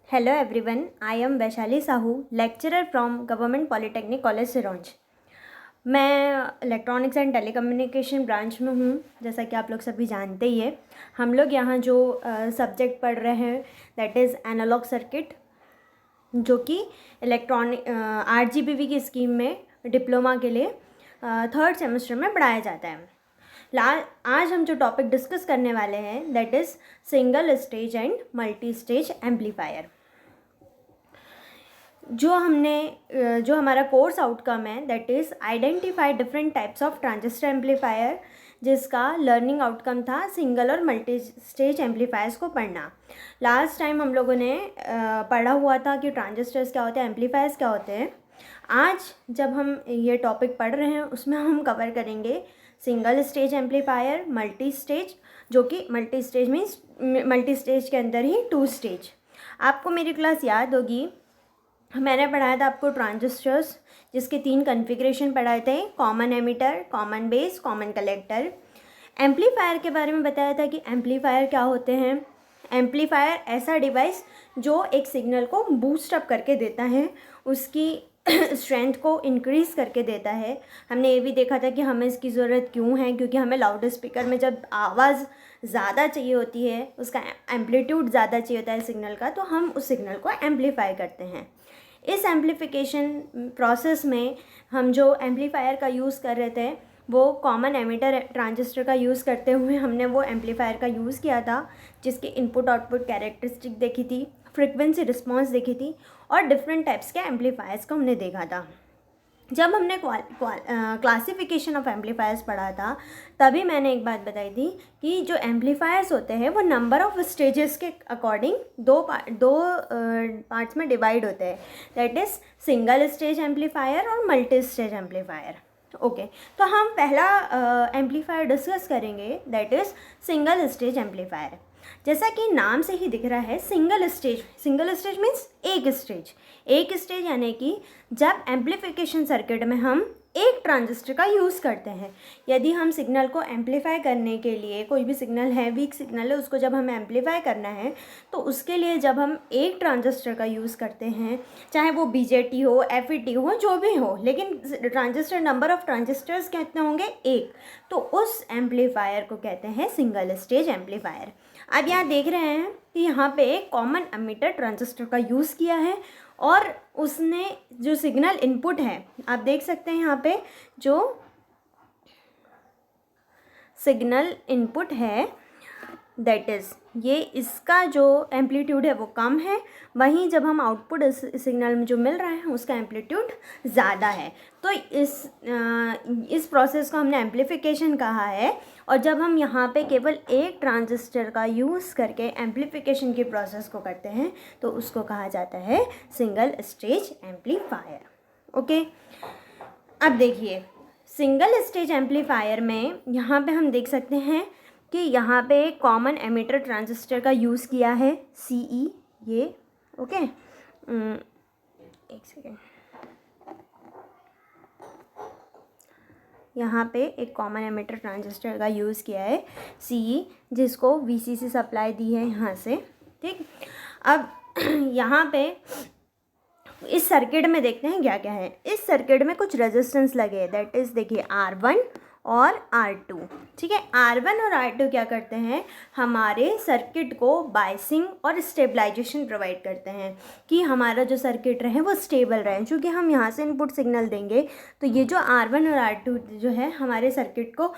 Hello everyone, I am Vaishali Sahu, lecturer from government polytechnic college Sironj. मैं electronics and telecommunication branch में हूँ। जैसा कि आप लोग सभी जानते ही है, हम लोग यहाँ जो सब्जेक्ट पढ़ रहे हैं दैट इज़ एनालॉग सर्किट, जो कि इलेक्ट्रॉनिक RGBV की स्कीम में डिप्लोमा के लिए थर्ड सेमेस्टर में पढ़ाया जाता है। आज हम जो टॉपिक डिस्कस करने वाले हैं that is single stage and multi stage amplifier. जो हमारा कोर्स आउटकम है that is identify different types of transistor amplifier, जिसका लर्निंग आउटकम था सिंगल और मल्टी स्टेज एम्पलीफायर्स को पढ़ना। लास्ट टाइम हम लोगों ने पढ़ा हुआ था कि ट्रांजिस्टर्स क्या होते हैं, एम्पलीफायर्स क्या होते हैं। आज जब हम ये टॉपिक पढ़ रहे हैं उसमें हम कवर करेंगे single stage amplifier, multi stage, जो कि multi stage means multi stage के अंदर ही 2 स्टेज। आपको मेरी क्लास याद होगी, मैंने पढ़ाया था आपको ट्रांजिस्टर्स, जिसके 3 कॉन्फ़िगरेशन पढ़ाए थे, common emitter, common base, common collector. Amplifier के बारे में बताया था कि एम्पलीफायर क्या होते हैं। एम्पलीफायर ऐसा डिवाइस जो एक सिग्नल को बूस्ट अप करके देता है, उसकी स्ट्रेंथ को इंक्रीज़ करके देता है। हमने ये भी देखा था कि हमें इसकी ज़रूरत क्यों है, क्योंकि हमें लाउड स्पीकर में जब आवाज़ ज़्यादा चाहिए होती है, उसका एम्पलीट्यूड ज़्यादा चाहिए होता है सिग्नल का, तो हम उस सिग्नल को एम्पलीफाई करते हैं। इस एम्पलीफिकेशन प्रोसेस में हम जो एम्पलीफायर का यूज़ कर रहे थे वो कॉमन एमिटर ट्रांजिस्टर का यूज़ करते हुए हमने वो एम्पलीफायर का यूज़ किया था, जिसकी इनपुट आउटपुट कैरेक्टरिस्टिक देखी थी, फ्रीक्वेंसी रिस्पॉन्स देखी थी और डिफरेंट टाइप्स के एम्पलीफायर्स को हमने देखा था। जब हमने क्लासिफिकेशन ऑफ एम्पलीफायर्स पढ़ा था तभी मैंने एक बात बताई थी कि जो एम्पलीफायर्स होते हैं वो नंबर ऑफ़ स्टेजेस के अकॉर्डिंग दो पार्ट्स में डिवाइड होते हैं, that is single stage amplifier और मल्टी स्टेज एम्पलीफायर। ओके, तो हम पहला एम्पलीफायर डिस्कस करेंगे that is single stage amplifier. जैसा कि नाम से ही दिख रहा है सिंगल स्टेज मीन्स एक स्टेज यानी कि जब एम्पलीफिकेशन सर्किट में हम एक ट्रांजिस्टर का यूज़ करते हैं। यदि हम सिग्नल को एम्पलीफाई करने के लिए, कोई भी सिग्नल है, वीक सिग्नल है, उसको जब हमें एम्पलीफाई करना है तो उसके लिए जब हम एक ट्रांजिस्टर का यूज़ करते हैं, चाहे वो BJT हो, FET हो, जो भी हो, लेकिन ट्रांजिस्टर नंबर ऑफ़ ट्रांजिस्टर्स कितने होंगे, एक, तो उस एम्पलीफायर को कहते हैं सिंगल स्टेज एम्पलीफायर। अब यहाँ देख रहे हैं कि यहाँ पे एक कॉमन एमिटर ट्रांजिस्टर का यूज़ किया है और उसने जो सिग्नल इनपुट है, आप देख सकते हैं यहाँ पे जो सिग्नल इनपुट है दैट इज़ ये, इसका जो एम्पलीट्यूड है वो कम है, वहीं जब हम आउटपुट सिग्नल में जो मिल रहा है उसका एम्पलीट्यूड ज़्यादा है। तो इस प्रोसेस को हमने एम्पलीफिकेशन कहा है। और जब हम यहाँ पे केवल एक ट्रांजिस्टर का यूज़ करके एम्पलीफिकेशन की प्रोसेस को करते हैं तो उसको कहा जाता है सिंगल स्टेज एम्पलीफायर। ओके, अब देखिए सिंगल स्टेज एम्पलीफायर में यहाँ पे हम देख सकते हैं कि यहाँ पे कॉमन एमिटर ट्रांजिस्टर का यूज़ किया है, CE, ये ओके। एक सेकेंड, यहाँ पे एक कॉमन एमिटर ट्रांजिस्टर का यूज़ किया है, CE, जिसको VCC सप्लाई दी है यहाँ से, ठीक। अब यहाँ पे इस सर्किट में देखते हैं क्या क्या है। इस सर्किट में कुछ रेजिस्टेंस लगे हैं, दैट इज़ देखिए R1 और R2, ठीक है। R1 और R2 क्या करते हैं, हमारे सर्किट को बायसिंग और स्टेबलाइजेशन प्रोवाइड करते हैं कि हमारा जो सर्किट रहे वो स्टेबल रहे। चूँकि हम यहाँ से इनपुट सिग्नल देंगे तो ये जो R1 और R2 जो है हमारे सर्किट को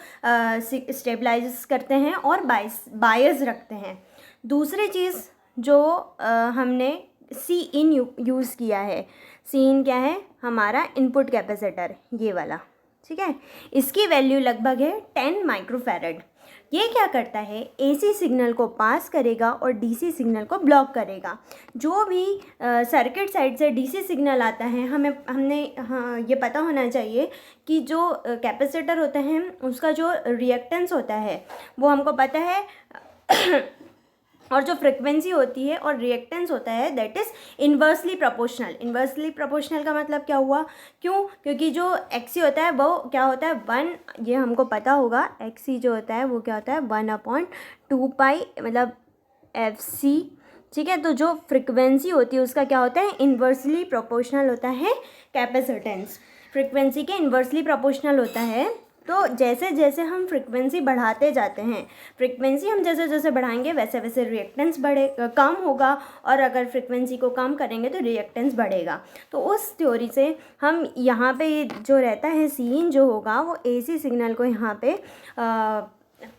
स्टेबलाइज करते हैं और बायस रखते हैं। दूसरी चीज़ जो हमने Cin यूज़ किया है, Cin क्या है, हमारा इनपुट कैपेसिटर, ये वाला, ठीक है। इसकी वैल्यू लगभग है 10 माइक्रोफैरड। ये क्या करता है, AC सिग्नल को पास करेगा और DC सिग्नल को ब्लॉक करेगा। जो भी सर्किट साइड से DC सिग्नल आता है, हमने ये पता होना चाहिए कि जो कैपेसिटर होता है उसका जो रिएक्टेंस होता है वो हमको पता है और जो फ्रिक्वेंसी होती है और रिएक्टेंस होता है दैट इज़ इन्वर्सली प्रोपोर्शनल का मतलब क्या हुआ, क्योंकि जो XC होता है वो क्या होता है 1, ये हमको पता होगा, XC जो होता है वो क्या होता है 1/2 पाई, मतलब FC ठीक है। तो जो फ्रिक्वेंसी होती है उसका क्या होता है, इन्वर्सली प्रोपोर्शनल होता है कैपेसिटेंस, फ्रिक्वेंसी के इन्वर्सली प्रोपोर्शनल होता है। तो जैसे जैसे हम फ्रिक्वेंसी बढ़ाते जाते हैं, फ्रिक्वेंसी हम जैसे जैसे बढ़ाएंगे वैसे वैसे रिएक्टेंस कम होगा, और अगर फ्रिक्वेंसी को कम करेंगे तो रिएक्टेंस बढ़ेगा। तो उस थ्योरी से हम यहाँ पे जो रहता है सीन जो होगा वो एसी सिग्नल को यहाँ पे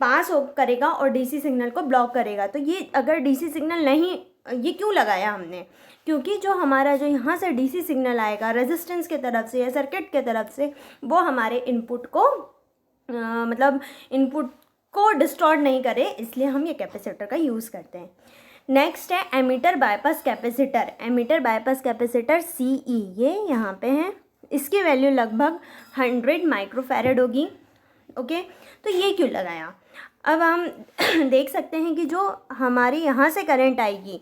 पास करेगा और डीसी सिग्नल को ब्लॉक करेगा। तो ये अगर डीसी सिग्नल नहीं, ये क्यों लगाया हमने, क्योंकि जो हमारा जो यहाँ से डीसी सिग्नल आएगा रेजिस्टेंस के तरफ से या सर्किट के तरफ से, वो हमारे इनपुट को मतलब इनपुट को डिस्टॉर्ट नहीं करे, इसलिए हम ये कैपेसिटर का यूज़ करते हैं। नेक्स्ट है emitter bypass capacitor. Emitter bypass capacitor CE, ये यहाँ पे है, इसकी वैल्यू लगभग 100 माइक्रोफैरड होगी। ओके, तो ये क्यों लगाया, अब हम देख सकते हैं कि जो हमारी यहाँ से करंट आएगी,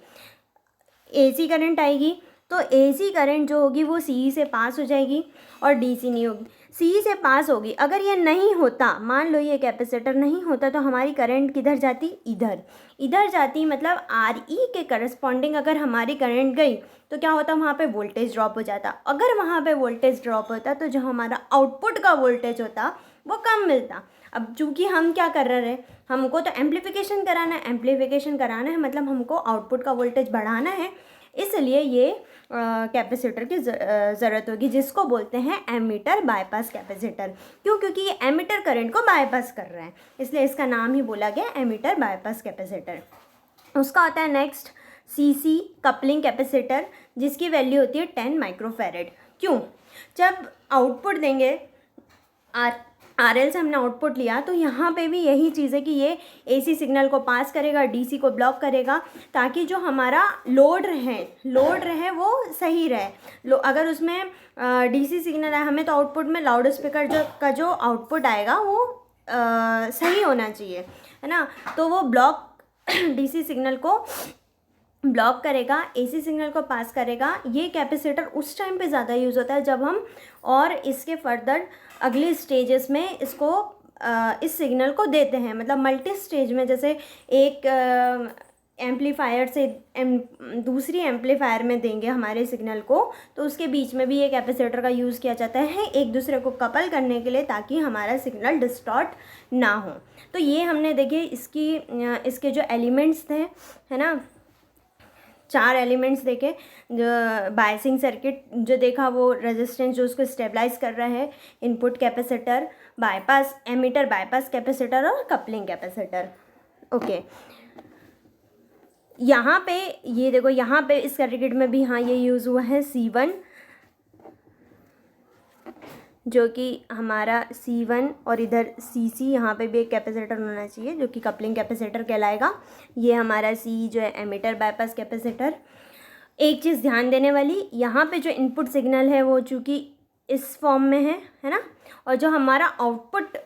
AC करंट आएगी, तो AC करंट जो होगी वो CE से पास हो जाएगी और DC नहीं होगी, CE से पास होगी। अगर ये नहीं होता, मान लो ये कैपेसिटर नहीं होता, तो हमारी करंट किधर जाती, इधर इधर जाती, मतलब RE के करस्पॉन्डिंग अगर हमारी करंट गई तो क्या होता, वहाँ पे वोल्टेज ड्रॉप हो जाता। अगर वहाँ पे वोल्टेज ड्रॉप होता तो जो हमारा आउटपुट का वोल्टेज होता वो कम मिलता। अब चूँकि हम क्या कर रहे हैं, हमको तो एम्प्लीफिकेशन कराना है, एम्प्लीफिकेशन कराना है मतलब हमको आउटपुट का वोल्टेज बढ़ाना है, इसलिए ये कैपेसिटर की ज़रूरत होगी, जिसको बोलते हैं एमीटर बाईपास कैपेसिटर। क्यों, क्योंकि ये एमीटर करंट को बाईपास कर रहा है, इसलिए इसका नाम ही बोला गया एमीटर बाईपास कैपेसिटर। उसका आता है नेक्स्ट CC कपलिंग कैपेसिटर, जिसकी वैल्यू होती है 10 माइक्रोफैरड। क्यों, जब आउटपुट देंगे RL से हमने आउटपुट लिया, तो यहाँ पे भी यही चीज़ है कि ये AC सिग्नल को पास करेगा, DC को ब्लॉक करेगा, ताकि जो हमारा लोड रहे वो सही रहे। अगर उसमें DC सिग्नल है, हमें तो आउटपुट में लाउड स्पीकर का जो आउटपुट आएगा वो सही होना चाहिए, है ना। तो वो DC सिग्नल को ब्लॉक करेगा, AC सिग्नल को पास करेगा। ये कैपेसिटर उस टाइम पे ज़्यादा यूज़ होता है जब हम और इसके फर्दर अगले स्टेजेस में इसको इस सिग्नल को देते हैं, मतलब मल्टी स्टेज में, जैसे एक एम्पलीफायर से दूसरी एम्पलीफायर में देंगे हमारे सिग्नल को, तो उसके बीच में भी ये कैपेसिटर का यूज़ किया जाता है एक दूसरे को कपल करने के लिए, ताकि हमारा सिग्नल डिस्टॉर्ट ना हो। तो ये हमने देखिए इसके जो एलिमेंट्स थे, है ना, 4 एलिमेंट्स देखे। जो बायसिंग सर्किट जो देखा वो रेजिस्टेंस जो उसको स्टेबलाइज कर रहा है, input capacitor, bypass emitter bypass capacitor और कपलिंग कैपेसिटर। ओके, यहाँ पे ये देखो, यहाँ पे इस सर्किट में भी हाँ ये यूज़ हुआ है C1, जो कि हमारा C1, और इधर CC, यहाँ पे भी एक कैपेसिटर होना चाहिए जो कि कपलिंग कैपेसिटर कहलाएगा। ये हमारा C जो है एमीटर बाईपास कैपेसिटर। एक चीज़ ध्यान देने वाली, यहाँ पे जो इनपुट सिग्नल है वो चूँकि इस फॉर्म में है ना, और जो हमारा आउटपुट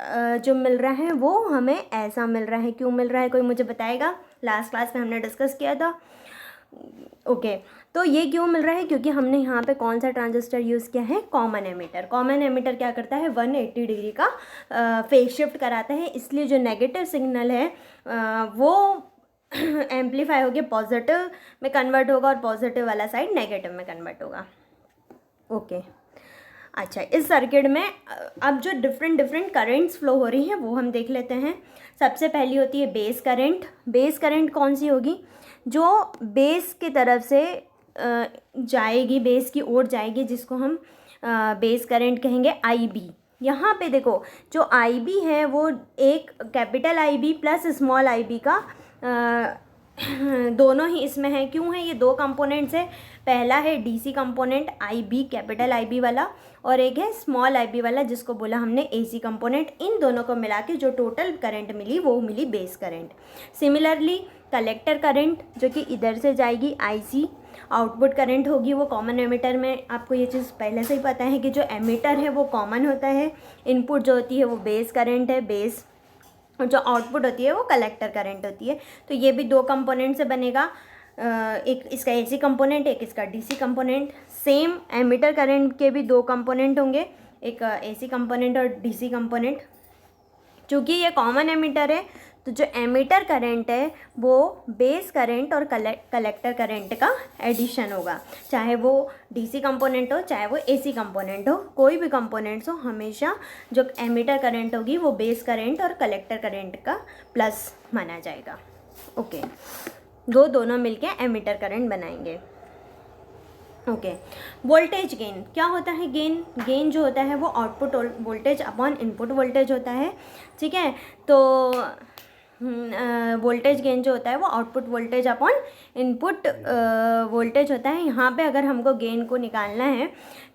जो मिल रहा है वो हमें ऐसा मिल रहा है। क्यों मिल रहा है, कोई मुझे बताएगा? लास्ट क्लास में हमने डिस्कस किया था। ओके, तो ये क्यों मिल रहा है, क्योंकि हमने यहाँ पे कौन सा ट्रांजिस्टर यूज़ किया है, कॉमन एमीटर। कॉमन एमीटर क्या करता है, 180 डिग्री का फेज शिफ्ट कराता है, इसलिए जो नेगेटिव सिग्नल है वो एम्पलीफाई होकर पॉजिटिव में कन्वर्ट होगा और पॉजिटिव वाला साइड नेगेटिव में कन्वर्ट होगा। ओके, अच्छा, इस सर्किट में अब जो डिफरेंट करेंट्स फ्लो हो रही हैं वो हम देख लेते हैं। सबसे पहली होती है बेस करंट। बेस करंट कौन सी होगी, जो बेस की तरफ से जाएगी, बेस की ओर जाएगी, जिसको हम बेस करंट कहेंगे IB। यहाँ पे देखो जो IB है वो एक capital IB plus small IB का दोनों ही इसमें है। क्यों है, ये 2 कंपोनेंट्स है। पहला है DC component IB, capital IB वाला, और एक है स्मॉल IB वाला जिसको बोला हमने AC कंपोनेंट। इन दोनों को मिला के जो टोटल करंट मिली वो मिली base current. Similarly collector current जो कि इधर से जाएगी IC, आउटपुट करंट होगी वो कॉमन एमीटर में। आपको ये चीज़ पहले से ही पता है कि जो एमीटर है वो कॉमन होता है, इनपुट जो होती है वो बेस करंट है, बेस, और जो आउटपुट होती है वो कलेक्टर करंट होती है। तो ये भी 2 कंपोनेंट से बनेगा, एक इसका AC कंपोनेंट, एक इसका DC component. Same emitter current के भी 2 कंपोनेंट होंगे, एक AC कंपोनेंट और DC कंपोनेंट। चूँकि ये कॉमन एमीटर है तो जो एमिटर करंट है वो बेस करंट और कलेक्टर करंट का एडिशन होगा, चाहे वो डीसी कंपोनेंट हो चाहे वो एसी कंपोनेंट हो, कोई भी कंपोनेंट्स हो, हमेशा जो एमिटर करंट होगी वो बेस करंट और कलेक्टर करंट का प्लस माना जाएगा। ओके, दोनों मिलके एमिटर करंट बनाएंगे। ओके, वोल्टेज गेन क्या होता है? गेन जो होता है वो output voltage upon input voltage होता है, ठीक है। तो वोल्टेज गेन जो होता है वो output voltage upon input voltage होता है। यहाँ पे अगर हमको गेन को निकालना है,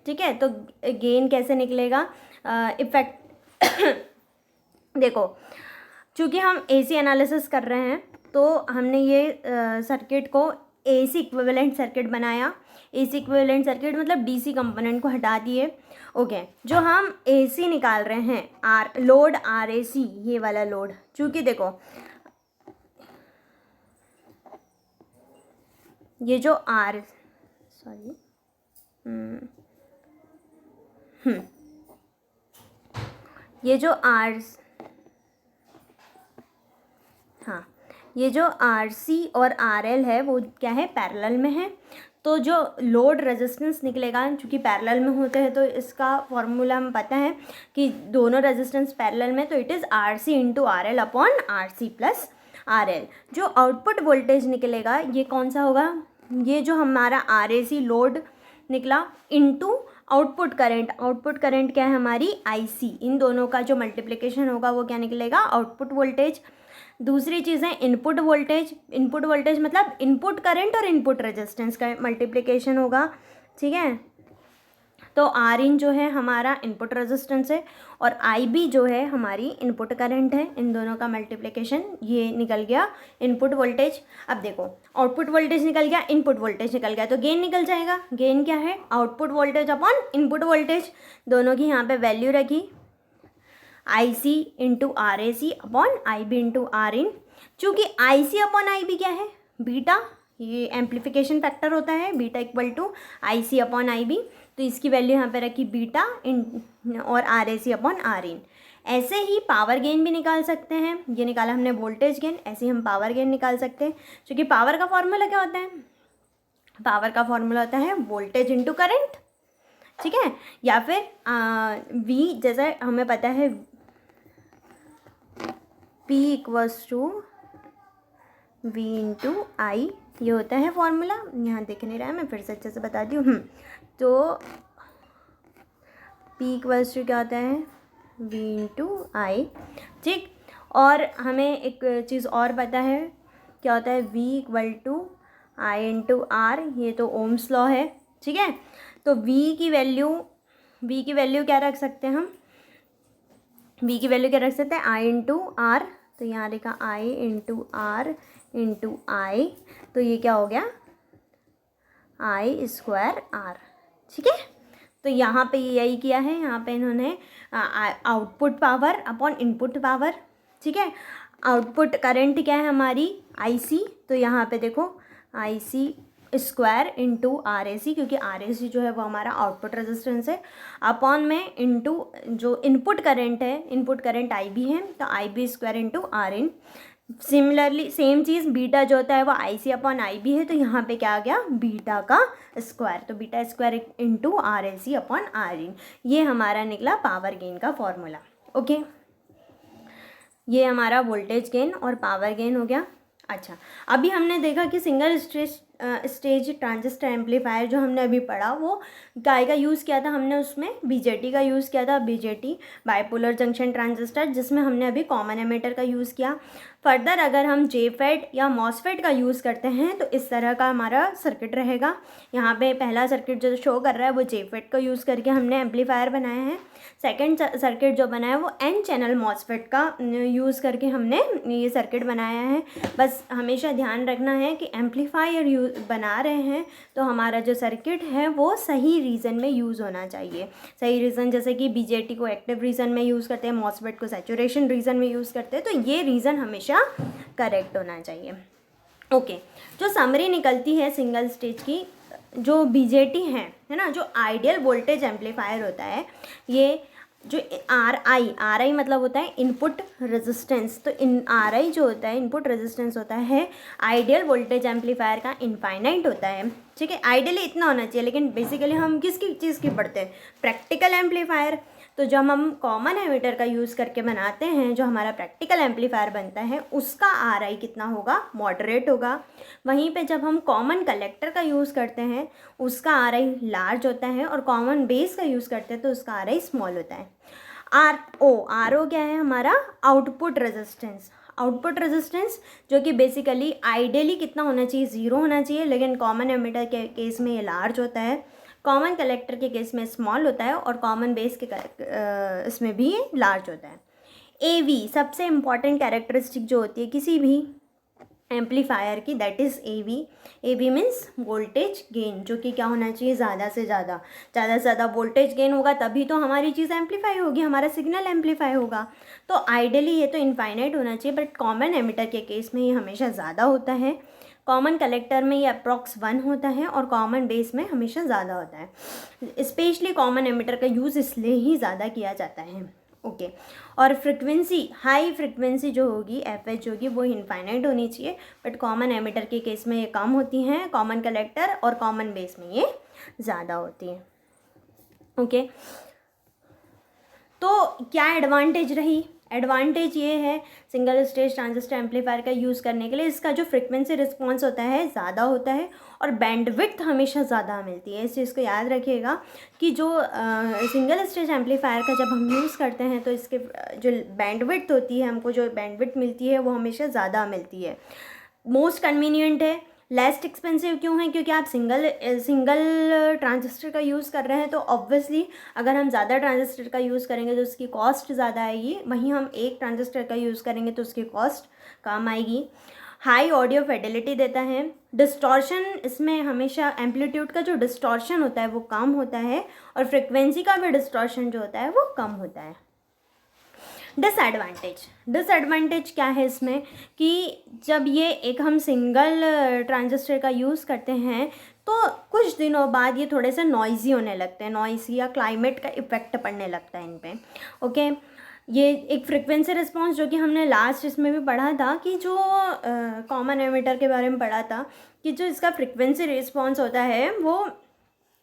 ठीक है, तो गेन कैसे निकलेगा? इफेक्ट देखो, चूँकि हम एसी एनालिसिस कर रहे हैं तो हमने ये सर्किट को एसी इक्विवेलेंट सर्किट बनाया। एसी इक्विवेलेंट सर्किट मतलब डीसी कंपोनेंट को हटा दिए। ओके, जो हम एसी निकाल रहे हैं लोड आरएसी, ये वाला लोड, चूँकि देखो ये जो ये जो आरसी और आरएल है वो क्या है? पैरेलल में है। तो जो लोड रेजिस्टेंस निकलेगा, चूँकि पैरेलल में होते हैं तो इसका फॉर्मूला हम पता है कि दोनों रेजिस्टेंस पैरेलल में, तो it is RC into RL upon RC plus RL. जो आउटपुट वोल्टेज निकलेगा ये कौन सा होगा? ये जो हमारा आरएसी लोड निकला इंटू आउटपुट करंट क्या है? हमारी आईसी। इन दोनों का जो मल्टीप्लिकेशन होगा वो क्या निकलेगा? Output voltage. दूसरी चीज़ है इनपुट वोल्टेज मतलब इनपुट करंट और इनपुट रेजिस्टेंस का मल्टीप्लिकेशन होगा, ठीक है। तो आर इन जो है हमारा इनपुट रेजिस्टेंस है और आई बी जो है हमारी इनपुट करंट है। इन दोनों का मल्टीप्लिकेशन ये निकल गया इनपुट वोल्टेज। अब देखो, आउटपुट वोल्टेज निकल गया, इनपुट वोल्टेज निकल गया, तो गेन निकल जाएगा। गेन क्या है? Output voltage upon input voltage. दोनों की यहाँ पे वैल्यू रखी, I C into R A C upon I B into R in. चूँकि I C upon I B क्या है? बीटा, ये एम्पलीफिकेशन फैक्टर होता है, beta equal to I C upon I B. तो इसकी वैल्यू यहाँ पे रखी बीटा इन और R A C upon R in. ऐसे ही पावर गेन भी निकाल सकते हैं। ये निकाला हमने वोल्टेज गेन, ऐसे ही हम पावर गेन निकाल सकते हैं। क्योंकि पावर का फॉर्मूला क्या होता है? पावर का फॉर्मूला होता है वोल्टेज इंटू करंट, ठीक है। या फिर वी, जैसा हमें पता है P equals to V into I, ये होता है फॉर्मूला। यहाँ दिख नहीं रहा है, मैं फिर से अच्छे से बताती हूँ। तो P इक्वल्स टू क्या होता है? V इंटू आई, ठीक। और हमें एक चीज़ और पता है, क्या होता है? V equal to I into R, ये तो ओम्स लॉ है, ठीक है। तो V की वैल्यू क्या रख सकते हैं हम? V की वैल्यू क्या रख सकते हैं? आई इंटू आर। तो यहाँ लिखा आई इंटू आर इंटू आई, तो ये क्या हो गया? आई स्क्वायर आर, ठीक है। तो यहाँ पे यही किया है, यहाँ पे इन्होंने output power upon input power, ठीक है। आउटपुट करंट क्या है हमारी? आईसी। तो यहाँ पे देखो I C square into R A C, क्योंकि आर ए सी जो है वो हमारा आउटपुट रेजिस्टेंस है, अपॉन में इंटू जो इनपुट करंट है, इनपुट करंट आई बी है, तो I B square into R in. Similarly same चीज़ बीटा जो होता है वो आई सी अपॉन आई बी है, तो यहाँ पे क्या आ गया? बीटा का स्क्वायर। तो beta square into R A C upon R in, ये हमारा निकला पावर गेन का फॉर्मूला। ओके, ये हमारा वोल्टेज गेन और पावर गेन हो गया। अच्छा, अभी हमने देखा कि सिंगल स्टेज ट्रांजिस्टर एम्पलीफायर जो हमने अभी पढ़ा वो काय का यूज़ किया था हमने? उसमें बीजेटी का यूज़ किया था, बीजेटी बाइपोलर जंक्शन ट्रांजिस्टर, जिसमें हमने अभी कॉमन एमिटर का यूज़ किया। फर्दर अगर हम जेफेट या मॉसफेट का यूज़ करते हैं तो इस तरह का हमारा सर्किट रहेगा। यहाँ पे पहला सर्किट जो शो कर रहा है वो जेफेट का यूज़ करके हमने एम्पलीफायर बनाया है। सेकेंड सर्किट जो बनाया है वो एन चैनल मॉसफेट का यूज़ करके हमने ये सर्किट बनाया है। बस हमेशा ध्यान रखना है कि एम्पलीफायर बना रहे हैं तो हमारा जो सर्किट है वो सही रीज़न में यूज़ होना चाहिए। सही रीज़न, जैसे कि बीजेटी को एक्टिव रीज़न में यूज़ करते हैं, मॉसफेट को सैचुरेशन रीज़न में यूज़ करते हैं, तो ये रीज़न हमेशा करेक्ट होना चाहिए। ओके, जो समरी निकलती है सिंगल स्टेज की, जो बीजेटी है ना, जो आइडियल वोल्टेज एम्पलीफायर होता है, ये जो आर आई मतलब होता है इनपुट रेजिस्टेंस। तो इन आर आई जो होता है इनपुट रेजिस्टेंस होता है आइडियल वोल्टेज एम्पलीफायर का इनफाइनाइट होता है। ठीक है, आइडियली इतना होना चाहिए, लेकिन बेसिकली हम किसकी चीज़ की पढ़ते हैं, प्रैक्टिकल एम्पलीफायर। तो जब हम कॉमन एमिटर का यूज़ करके बनाते हैं, जो हमारा प्रैक्टिकल एम्पलीफायर बनता है, उसका आर आई कितना होगा, मॉडरेट होगा। वहीं पे जब हम कॉमन कलेक्टर का यूज़ करते हैं उसका आर आई लार्ज होता है, और कॉमन बेस का यूज़ करते हैं तो उसका आर आई स्मॉल होता है। आर ओ क्या है हमारा, आउटपुट रेजिस्टेंस। आउटपुट रेजिस्टेंस जो कि बेसिकली आइडियली कितना होना चाहिए, 0 होना चाहिए, लेकिन कॉमन एमिटर के केस में ये लार्ज होता है, कॉमन कलेक्टर के केस में स्मॉल होता है, और कॉमन बेस के इसमें भी ये लार्ज होता है। ए वी सबसे इम्पॉर्टेंट कैरेक्टरिस्टिक जो होती है किसी भी एम्पलीफायर की, that is A V. A V means voltage gain, जो कि क्या होना चाहिए, ज़्यादा से ज़्यादा वोल्टेज गेन होगा तभी तो हमारी चीज़ एम्पलीफाई होगी, हमारा सिग्नल एम्पलीफाई होगा। तो आइडियली ये तो इनफाइनाइट होना चाहिए, बट कॉमन एमिटर के केस में ये हमेशा ज़्यादा होता है। कॉमन कलेक्टर में ये अप्रॉक्स 1 होता है, और कॉमन बेस में हमेशा ज़्यादा होता है। स्पेशली कॉमन एमिटर का यूज़ इसलिए ही ज़्यादा किया जाता है। ओके, और फ्रिक्वेंसी, हाई फ्रिक्वेंसी जो होगी एफ एच होगी वो इनफाइनाइट होनी चाहिए, बट कॉमन एमिटर के केस में ये कम होती हैं, कॉमन कलेक्टर और कॉमन बेस में ये ज़्यादा होती हैं। ओके, तो क्या एडवांटेज रही, एडवांटेज ये है सिंगल स्टेज ट्रांजिस्टर एम्पलीफायर का यूज़ करने के लिए, इसका जो फ्रिक्वेंसी रिस्पॉन्स होता है ज़्यादा होता है, और बैंडविड्थ हमेशा ज़्यादा मिलती है। इस चीज़ को याद रखिएगा कि जो सिंगल स्टेज एम्पलीफायर का जब हम यूज़ करते हैं तो इसके जो बैंडविड्थ होती है, हमको जो बैंडविड्थ मिलती है वो हमेशा ज़्यादा मिलती है। मोस्ट कन्वीनियंट है, लेस्ट एक्सपेंसिव क्यों है, क्योंकि आप सिंगल ट्रांजिस्टर का यूज़ कर रहे हैं, तो ऑब्वियसली अगर हम ज़्यादा ट्रांजिस्टर का यूज़ करेंगे तो उसकी कॉस्ट ज़्यादा आएगी, वहीं हम एक ट्रांजिस्टर का यूज़ करेंगे तो उसकी कॉस्ट कम आएगी। हाई ऑडियो फिडेलिटी देता है। डिस्टॉर्शन, इसमें हमेशा एम्पलीट्यूड का जो डिस्टॉर्शन होता है वो कम होता है, और फ्रिक्वेंसी का भी डिस्टॉर्शन जो होता है वो कम होता है। डिसएडवांटेज क्या है इसमें कि जब ये एक हम सिंगल ट्रांजिस्टर का यूज़ करते हैं तो कुछ दिनों बाद ये थोड़े से नॉइज़ी होने लगते हैं, नॉइज़ी या क्लाइमेट का इफ़ेक्ट पड़ने लगता है इन पे। ओके, ये एक फ्रिक्वेंसी रिस्पॉन्स जो कि हमने लास्ट इसमें भी पढ़ा था कि जो कॉमन एमिटर के बारे में पढ़ा था कि जो इसका फ्रिक्वेंसी रिस्पॉन्स होता है वो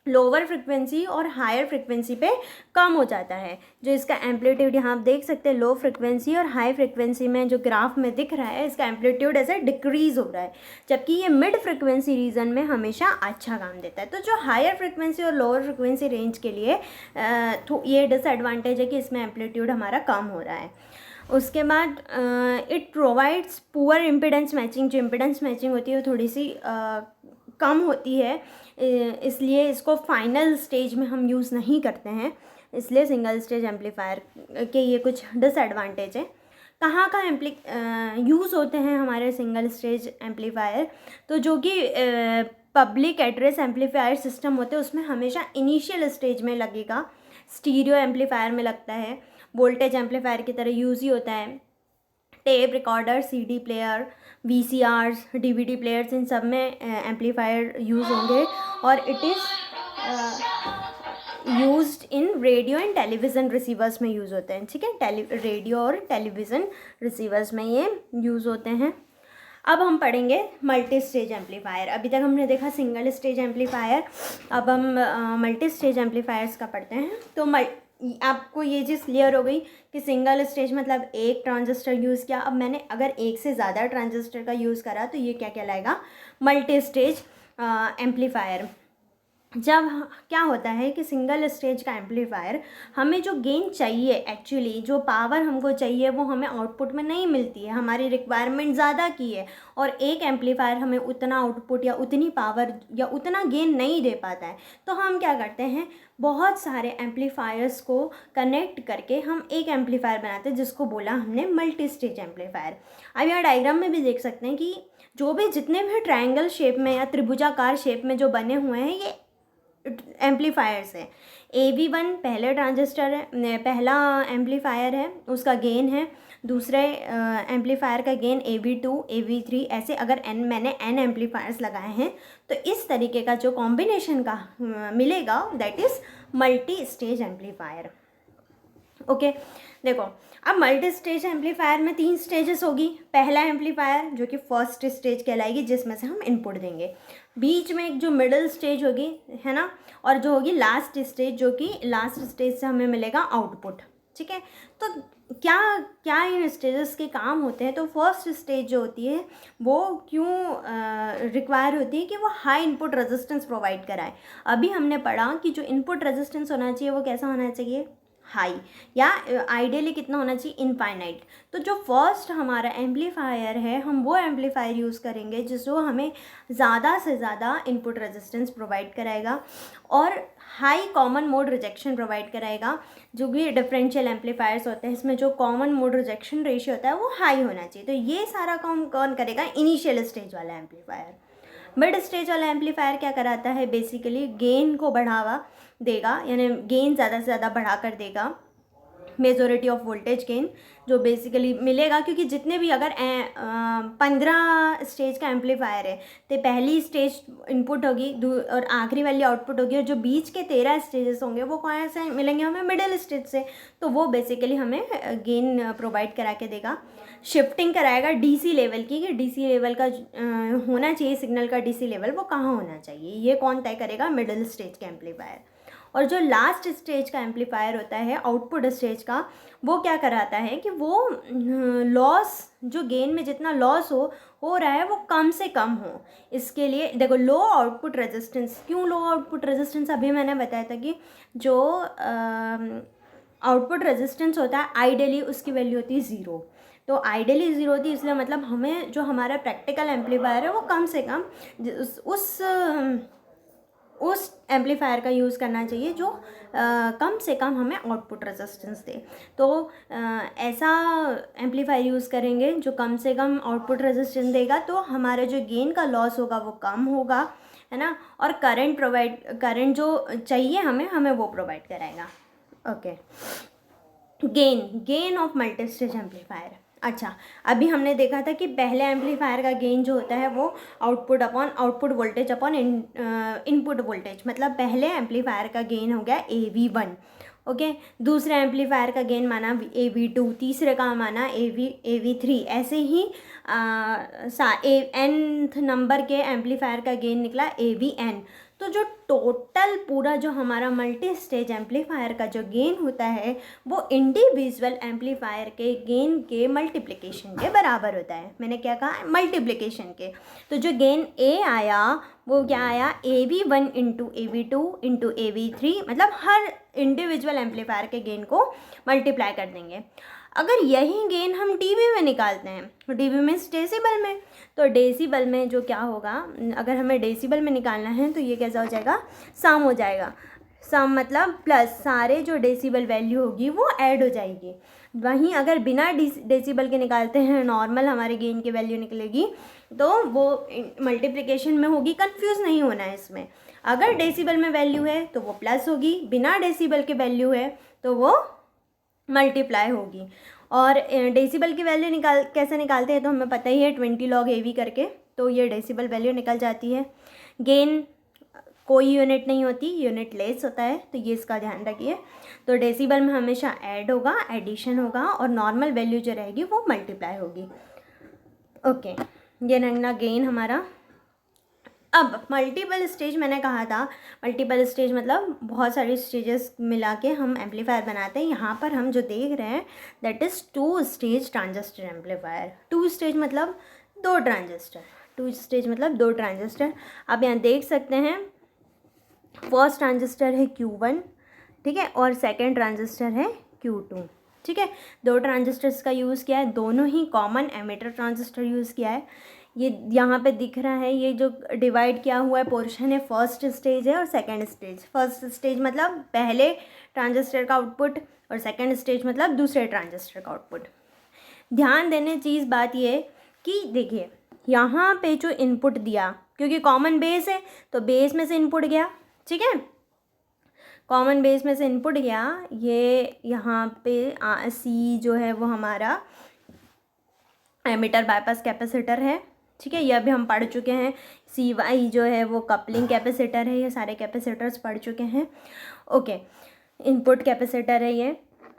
लोअर फ्रिक्वेंसी और हायर फ्रिक्वेंसी पे कम हो जाता है। जो इसका एम्पलीट्यूड यहाँ आप देख सकते हैं, लो फ्रिक्वेंसी और हाई फ्रिक्वेंसी में जो ग्राफ में दिख रहा है इसका एम्पलीट्यूड ऐसे डिक्रीज़ हो रहा है, जबकि ये मिड फ्रिक्वेंसी रीजन में हमेशा अच्छा काम देता है। तो जो हायर फ्रिक्वेंसी और लोअर फ्रिक्वेंसी रेंज के लिए ये डिसएडवांटेज है कि इसमें एम्पलीट्यूड हमारा कम हो रहा है। उसके बाद it provides poor impedance matching. जो इम्पिडेंस मैचिंग होती है वो थोड़ी सी कम होती है, इसलिए इसको फाइनल स्टेज में हम यूज़ नहीं करते हैं, इसलिए सिंगल स्टेज एम्पलीफायर के ये कुछ डिसएडवांटेज है। कहाँ कहाँ यूज़ होते हैं हमारे सिंगल स्टेज एम्पलीफायर, तो जो कि पब्लिक एड्रेस एम्पलीफायर सिस्टम होते हैं उसमें हमेशा इनिशियल स्टेज में लगेगा, स्टीरियो एम्पलीफायर में लगता है, वोल्टेज एम्पलीफायर की तरह यूज़ ही होता है। Tape recorder, CD player, VCRs, DVD players, इन सब में एम्पलीफायर यूज़ होंगे, और it is used in radio and television receivers में यूज़ होते हैं। ठीक है, रेडियो और टेलीविज़न रिसीवर्स में ये यूज़ होते हैं। अब हम पढ़ेंगे मल्टी स्टेज एम्पलीफायर। अभी तक हमने देखा सिंगल स्टेज एम्पलीफायर, अब हम मल्टी स्टेज एम्पलीफायर्स का पढ़ते हैं। तो आपको ये चीज़ क्लियर हो गई कि सिंगल स्टेज मतलब एक ट्रांजिस्टर यूज़ किया। अब मैंने अगर एक से ज़्यादा ट्रांजिस्टर का यूज़ करा तो ये क्या कहलाएगा, मल्टी स्टेज एम्पलीफायर। जब क्या होता है कि सिंगल स्टेज का एम्पलीफायर हमें जो गेन चाहिए, एक्चुअली जो पावर हमको चाहिए वो हमें आउटपुट में नहीं मिलती है, हमारी रिक्वायरमेंट ज़्यादा की है, और एक एम्पलीफायर हमें उतना आउटपुट या उतनी पावर या उतना गेन नहीं दे पाता है। तो हम क्या करते हैं, बहुत सारे एम्पलीफायर्स को कनेक्ट करके हम एक एम्पलीफायर बनाते हैं, जिसको बोला हमने मल्टी स्टेज एम्पलीफायर। अब यहाँ डायग्राम में भी देख सकते हैं कि जो भी जितने भी ट्रायंगल शेप में या त्रिभुजाकार शेप में जो बने हुए हैं ये एम्पलीफायर्स है। AV1 पहले ट्रांजिस्टर है, पहला एम्पलीफायर है, उसका गेन है। दूसरे एम्पलीफायर का गेन AV2, AV3, ऐसे अगर मैंने n एम्पलीफायर्स लगाए हैं तो इस तरीके का जो कॉम्बिनेशन का मिलेगा that is multi stage amplifier. Okay देखो, अब मल्टी स्टेज एम्पलीफायर में 3 स्टेजेस होगी। पहला एम्पलीफायर जो कि फर्स्ट स्टेज कहलाएगी, जिसमें से हम इनपुट देंगे। बीच में एक जो मिडिल स्टेज होगी, है ना, और जो होगी लास्ट स्टेज, जो कि लास्ट स्टेज से हमें मिलेगा आउटपुट। ठीक है, तो क्या क्या इन स्टेजेस के काम होते हैं। तो फर्स्ट स्टेज जो होती है वो क्यों रिक्वायर होती है कि वो हाई इनपुट रेजिस्टेंस प्रोवाइड कराए। अभी हमने पढ़ा कि जो इनपुट रेजिस्टेंस होना चाहिए वो कैसा होना चाहिए, हाई, या आइडियली कितना होना चाहिए, इनफाइनाइट। तो जो फर्स्ट हमारा एम्पलीफायर है, हम वो एम्पलीफायर यूज़ करेंगे जो हमें ज़्यादा से ज़्यादा इनपुट रेजिस्टेंस प्रोवाइड कराएगा और high common mode rejection provide कराएगा। जो भी डिफरेंशियल एम्पलीफायर्स होते हैं, इसमें जो कॉमन मोड रिजेक्शन रेशियो होता है वो हाई होना चाहिए। तो ये सारा काम कौन करेगा, इनिशियल स्टेज वाला एम्पलीफायर। मिड स्टेज वाला एम्पलीफायर क्या कराता है, बेसिकली गेन को बढ़ावा देगा, यानी गेन ज़्यादा से ज़्यादा बढ़ा कर देगा, मेजॉरिटी ऑफ वोल्टेज गेन जो बेसिकली मिलेगा। क्योंकि जितने भी अगर 15 स्टेज का एम्पलीफायर है तो पहली स्टेज इनपुट होगी और आखिरी वाली आउटपुट होगी, और जो बीच के 13 स्टेजेस होंगे वो कौन से मिलेंगे हमें, मिडिल स्टेज से। तो वो बेसिकली हमें गेन प्रोवाइड करा के देगा। शिफ्टिंग कराएगा डीसी लेवल की, कि डीसी लेवल का होना चाहिए सिग्नल का, डीसी लेवल वो कहाँ होना चाहिए, ये कौन तय करेगा, मिडिल स्टेज के एम्पलीफायर। और जो लास्ट स्टेज का एम्पलीफायर होता है, आउटपुट स्टेज का, वो क्या कराता है कि वो लॉस, जो गेन में जितना लॉस हो रहा है वो कम से कम हो। इसके लिए देखो, लो आउटपुट रेजिस्टेंस। क्यों लो आउटपुट रेजिस्टेंस, अभी मैंने बताया था कि जो आउटपुट रेजिस्टेंस होता है आइडियली उसकी वैल्यू होती है 0। तो आइडियली 0 होती है, इसलिए मतलब हमें जो हमारा प्रैक्टिकल एम्पलीफायर है वो कम से कम उस एम्पलीफायर का यूज़ करना चाहिए जो कम से कम हमें आउटपुट रेजिस्टेंस दे। तो ऐसा एम्पलीफायर यूज़ करेंगे जो कम से कम आउटपुट रेजिस्टेंस देगा, तो हमारा जो गेन का लॉस होगा वो कम होगा, है ना, और करंट जो चाहिए हमें वो प्रोवाइड कराएगा। Okay, gain of multi stage amplifier. अच्छा, अभी हमने देखा था कि पहले एम्पलीफायर का गेन जो होता है वो output voltage upon input voltage, मतलब पहले एम्पलीफायर का गेन हो गया AV1। ओके, दूसरे एम्पलीफायर का गेन माना AV2, तीसरे का माना AV3, ऐसे ही nth नंबर के एम्पलीफायर का गेन निकला AVN। तो जो टोटल पूरा जो हमारा मल्टी स्टेज एम्पलीफायर का जो गेन होता है वो इंडिविजुअल एम्पलीफायर के गेन के मल्टीप्लिकेशन के बराबर होता है। मैंने क्या कहा, मल्टीप्लिकेशन के। तो जो गेन A आया वो क्या आया, AV1 into AV2 into AV3, मतलब हर इंडिविजुअल एम्पलीफायर के गेन को मल्टीप्लाई कर देंगे। अगर यही गेन हम dB में निकालते हैं, dB मीन्स डेसिबल में, तो डेसिबल में जो क्या होगा, अगर हमें डेसिबल में निकालना है तो ये कैसा हो जाएगा, सम हो जाएगा। सम मतलब प्लस, सारे जो डेसिबल वैल्यू होगी वो ऐड हो जाएगी। वहीं अगर बिना डेसिबल के निकालते हैं, नॉर्मल हमारे गेन की वैल्यू निकलेगी, तो वो मल्टीप्लिकेशन में होगी। कंफ्यूज नहीं होना है इसमें, अगर डेसिबल में वैल्यू है तो वो प्लस होगी, बिना डेसिबल के वैल्यू है तो वो मल्टीप्लाई होगी। और डेसिबल की वैल्यू कैसे निकालते हैं, तो हमें पता ही है 20 log AV करके, तो ये डेसिबल वैल्यू निकल जाती है। गेन कोई यूनिट नहीं होती, यूनिट लेस होता है, तो ये इसका ध्यान रखिए। तो डेसिबल में हमेशा ऐड होगा, एडिशन होगा, और नॉर्मल वैल्यू जो रहेगी वो मल्टीप्लाई होगी। ओके, ये रंगना गेन हमारा। अब मल्टीपल स्टेज मैंने कहा था, मल्टीपल स्टेज मतलब बहुत सारी स्टेजेस मिला के हम एम्पलीफायर बनाते हैं। यहाँ पर हम जो देख रहे हैं that is 2 stage transistor amplifier. 2 stage मतलब 2 ट्रांजिस्टर, 2 स्टेज मतलब 2 ट्रांजिस्टर। आप यहाँ देख सकते हैं, फर्स्ट ट्रांजिस्टर है Q1, ठीक है, और सेकेंड ट्रांजिस्टर है Q2, ठीक है। 2 ट्रांजिस्टर्स का यूज़ किया है, दोनों ही कॉमन एमिटर ट्रांजिस्टर यूज़ किया है। ये यहाँ पे दिख रहा है, ये जो डिवाइड किया हुआ है पोर्शन है, फर्स्ट स्टेज है और सेकंड स्टेज। फर्स्ट स्टेज मतलब पहले ट्रांजिस्टर का आउटपुट, और सेकंड स्टेज मतलब दूसरे ट्रांजिस्टर का आउटपुट। ध्यान देने चीज़ बात ये कि देखिए यहाँ पे जो इनपुट दिया, क्योंकि कॉमन बेस है तो बेस में से इनपुट गया, ठीक है, कॉमन बेस में से इनपुट गया। ये यहाँ पे C जो है वो हमारा एमिटर बाईपास कैपेसिटर है, ठीक है, यह भी हम पढ़ चुके हैं। CY जो है वो कपलिंग कैपेसिटर है, ये सारे कैपेसिटर्स पढ़ चुके हैं। ओके, इनपुट कैपेसिटर है ये।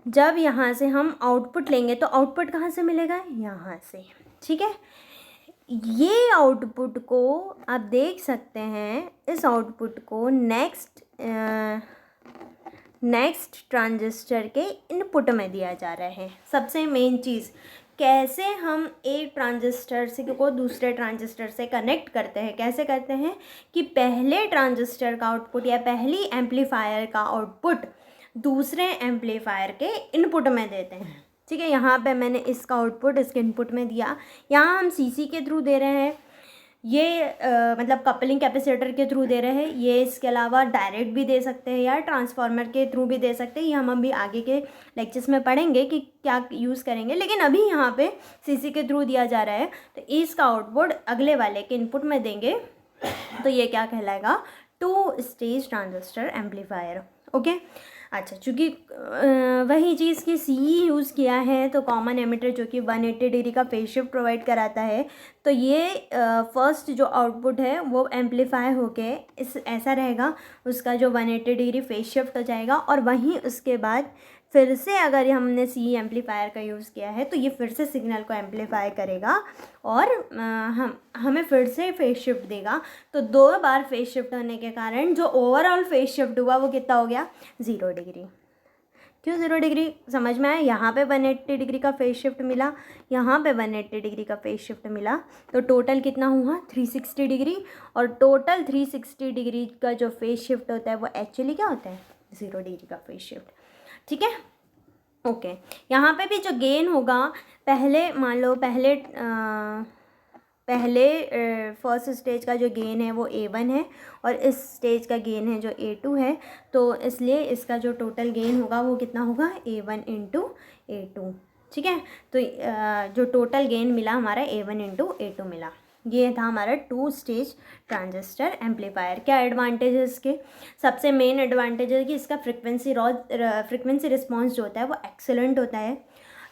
जब यहाँ से हम आउटपुट लेंगे तो आउटपुट कहाँ से मिलेगा, यहाँ से, ठीक है। ये आउटपुट को आप देख सकते हैं, इस आउटपुट को नेक्स्ट ट्रांजिस्टर के इनपुट में दिया जा रहा है। सबसे मेन चीज़, कैसे हम एक ट्रांजिस्टर से को दूसरे ट्रांजिस्टर से कनेक्ट करते हैं, कैसे करते हैं कि पहले ट्रांजिस्टर का आउटपुट या पहली एम्पलीफायर का आउटपुट दूसरे एम्पलीफायर के इनपुट में देते हैं, ठीक है। यहाँ पे मैंने इसका आउटपुट इसके इनपुट में दिया, यहाँ हम सीसी के थ्रू दे रहे हैं, ये मतलब कपलिंग कैपेसिटर के थ्रू दे रहे हैं, ये इसके अलावा डायरेक्ट भी दे सकते हैं या ट्रांसफार्मर के थ्रू भी दे सकते हैं। ये हम अभी आगे के लेक्चर्स में पढ़ेंगे कि क्या यूज़ करेंगे, लेकिन अभी यहाँ पे सीसी के थ्रू दिया जा रहा है, तो इसका आउटपुट अगले वाले के इनपुट में देंगे, तो ये क्या कहलाएगा, 2 स्टेज ट्रांजिस्टर एम्पलीफायर, ओके। अच्छा, चूँकि वही चीज़ की सी यूज़ किया है, तो कॉमन एमिटर जो कि 180 डिग्री का फेज शिफ्ट प्रोवाइड कराता है, तो ये फर्स्ट जो आउटपुट है वो एम्पलीफाई होके इस ऐसा रहेगा, उसका जो 180 डिग्री फेज शिफ्ट हो जाएगा, और वहीं उसके बाद फिर से अगर हमने सी एम्पलीफायर का यूज़ किया है तो ये फिर से सिग्नल को एम्पलीफाई करेगा और हमें फिर से फेज शिफ्ट देगा। तो 2 बार फेज शिफ्ट होने के कारण जो ओवरऑल फेज शिफ्ट हुआ वो कितना हो गया, 0 डिग्री। क्यों 0 डिग्री, समझ में आया। यहाँ पे 180 डिग्री का फेज शिफ्ट मिला, यहाँ पे 180 डिग्री का फेज शिफ्ट मिला, तो टोटल कितना हुआ, 360 डिग्री। और टोटल 360 डिग्री का जो फेज शिफ्ट होता है वो एक्चुअली क्या होता है, 0 डिग्री का फेज शिफ्ट, ठीक है, ओके। यहाँ पे भी जो गेन होगा, पहले मान लो पहले फर्स्ट स्टेज का जो गेन है वो A1 है और इस स्टेज का गेन है जो A2 है, तो इसलिए इसका जो टोटल गेन होगा वो कितना होगा, A1 इंटू A2, ठीक है। तो जो टोटल गेन मिला हमारा A1 इंटू A2 मिला। ये था हमारा 2 स्टेज ट्रांजिस्टर एम्पलीफायर। क्या एडवांटेज है इसके, सबसे मेन एडवांटेज है कि इसका फ्रिक्वेंसी रिस्पॉन्स जो होता है वो एक्सेलेंट होता है।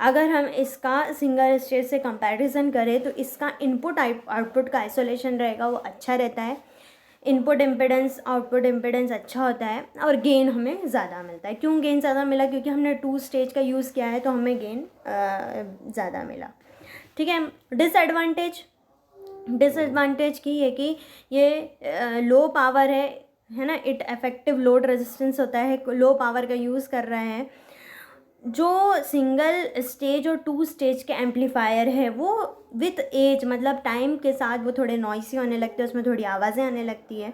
अगर हम इसका सिंगल स्टेज से कंपैरिजन करें तो इसका इनपुट आउटपुट का आइसोलेशन रहेगा वो अच्छा रहता है, इनपुट इम्पिडेंस आउटपुट इम्पिडेंस अच्छा होता है, और गेन हमें ज़्यादा मिलता है। क्यों गेन ज़्यादा मिला, क्योंकि हमने 2 स्टेज का यूज़ किया है तो हमें गेन ज़्यादा मिला, ठीक है। डिसएडवांटेज की है कि ये लो पावर है ना, इट इफेक्टिव लोड रेजिस्टेंस होता है, लो पावर का यूज़ कर रहे हैं। जो सिंगल स्टेज और 2 स्टेज के एम्पलीफायर है वो विथ एज मतलब टाइम के साथ वो थोड़े नॉइसी होने लगते हैं, उसमें थोड़ी आवाज़ें आने लगती है,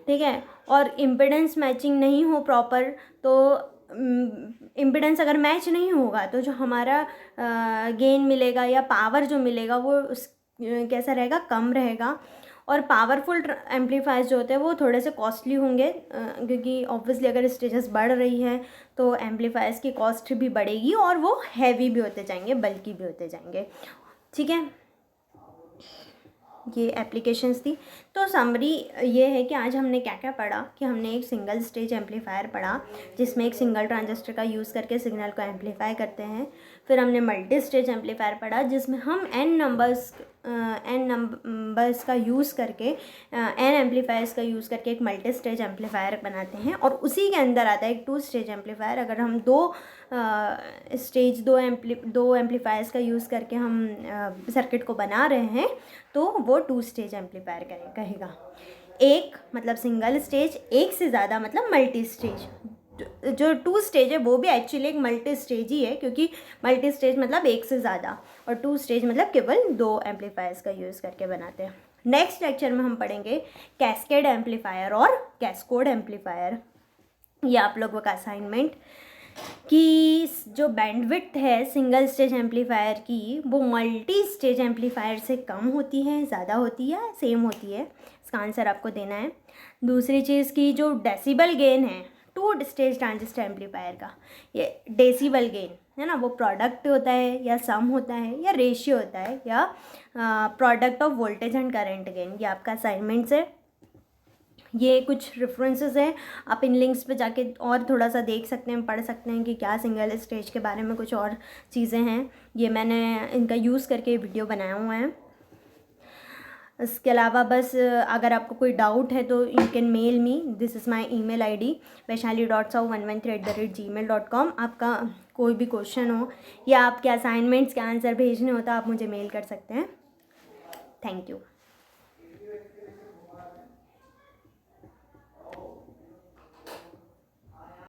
ठीक है। और इम्पिडेंस मैचिंग नहीं हो प्रॉपर, तो इम्पिडेंस अगर मैच नहीं होगा तो जो हमारा गेन मिलेगा या पावर जो मिलेगा वो कैसा रहेगा, कम रहेगा। और पावरफुल एम्पलीफायर्स जो होते हैं वो थोड़े से कॉस्टली होंगे, क्योंकि ऑब्वियसली अगर स्टेजेस बढ़ रही हैं तो एम्पलीफायर्स की कॉस्ट भी बढ़ेगी और वो हैवी भी होते जाएंगे, बल्कि भी होते जाएंगे, ठीक है। ये एप्लीकेशंस थी। तो समरी ये है कि आज हमने क्या क्या पढ़ा, कि हमने एक सिंगल स्टेज एम्पलीफायर पढ़ा जिसमें एक सिंगल ट्रांजिस्टर का यूज़ करके सिग्नल को एम्पलीफाई करते हैं। फिर हमने मल्टी स्टेज एम्पलीफायर पढ़ा जिसमें हम n नंबर्स का यूज़ करके n एम्पलीफायर्स का यूज़ करके एक मल्टी स्टेज एम्पलीफायर बनाते हैं, और उसी के अंदर आता है एक 2 स्टेज एम्पलीफायर। अगर हम दो एम्पलीफायर्स का यूज़ करके हम सर्किट को बना रहे हैं तो वो 2 स्टेज एम्पलीफायर कहेगा। एक मतलब सिंगल स्टेज, एक से ज़्यादा मतलब मल्टी स्टेज। जो 2 स्टेज है वो भी एक्चुअली एक मल्टी स्टेज ही है, क्योंकि मल्टी स्टेज मतलब एक से ज़्यादा, और 2 स्टेज मतलब केवल 2 एम्पलीफायर्स का यूज़ करके बनाते हैं। नेक्स्ट लेक्चर में हम पढ़ेंगे कैस्केड एम्पलीफायर और कैस्कोड एम्पलीफायर। ये आप लोगों का असाइनमेंट कि जो बैंडविड्थ है सिंगल स्टेज एम्पलीफायर की वो मल्टी स्टेज एम्पलीफायर से कम होती है, ज़्यादा होती है, सेम होती है, इसका आंसर आपको देना है। दूसरी चीज़ की जो डेसिबल गेन है 2 स्टेज ट्रांजिस्टर एम्पलीफायर का, ये डेसिबल गेन है ना, वो प्रोडक्ट होता है या सम होता है या रेशियो होता है या product of voltage and current gain. ये आपका असाइनमेंट्स है। ये कुछ रेफरेंसेस हैं, आप इन लिंक्स पे जाके और थोड़ा सा देख सकते हैं, पढ़ सकते हैं कि क्या सिंगल स्टेज के बारे में कुछ और चीज़ें हैं। ये मैंने इनका यूज़ करके वीडियो बनाया हुआ है। इसके अलावा बस अगर आपको कोई डाउट है तो you can mail me, this is my email ID vaishali.sahu113@gmail.com। आपका कोई भी क्वेश्चन हो या आपके असाइनमेंट्स के आंसर भेजने हो तो आप मुझे मेल कर सकते हैं। Thank you.